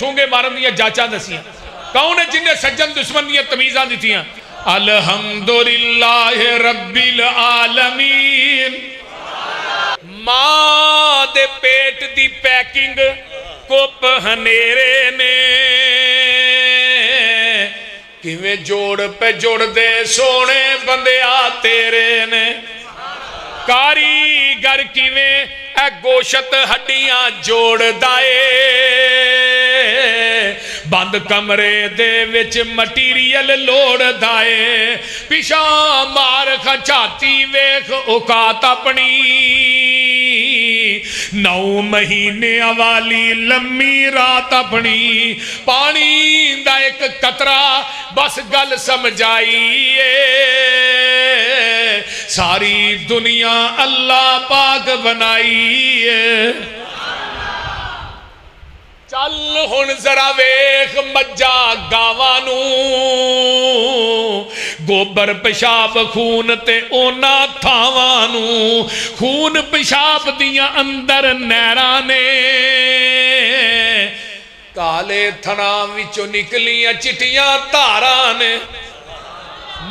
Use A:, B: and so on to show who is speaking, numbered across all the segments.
A: ठूंगे मारन दियां जांचा दसियां? कौन है जिन्हें सज्जन दुश्मन दियां तमीज़ां दित्तियां? अल्हम्दुलिल्लाह रब्बिल आलमीन। मां दे पेट दी पैकिंग कुप हनेरे ने किवें जोड़ पे जोड़ दे सोने बंदिया तेरे ने। कारीगर किवें ए गोशत हड्डियां जोड़दा ए बंद कमरे दे विच मटीरियल लोड़दा ए। पिछा मार खचाती वेख औकात अपनी 9 महीने वाली लम्मी रात अपनी। पानी दा एक कतरा बस गल समझाई सारी दुनिया अल्लाह पाक बनाई है। चल हुण जरा वेख मज्जा गावां नू गोबर पेशाब खून ते ओना थावां नू। खून पेशाब दियां अंदर नहरां ने काले थना विचों निकलियां चिट्टियां धारां ने।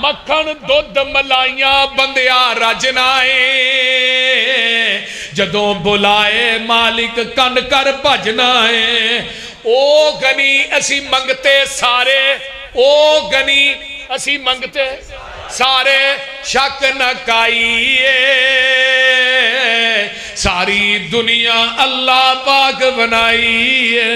A: मक्खन दुध मलाइयां बंदिया रजनाए जदों बुलाए मालिक कंड कर भजना है। ओ गनी असी मंगते सारे ओ गनी असी मंगते सारे शक न काईए सारी दुनिया अल्लाह पाक बनाई है।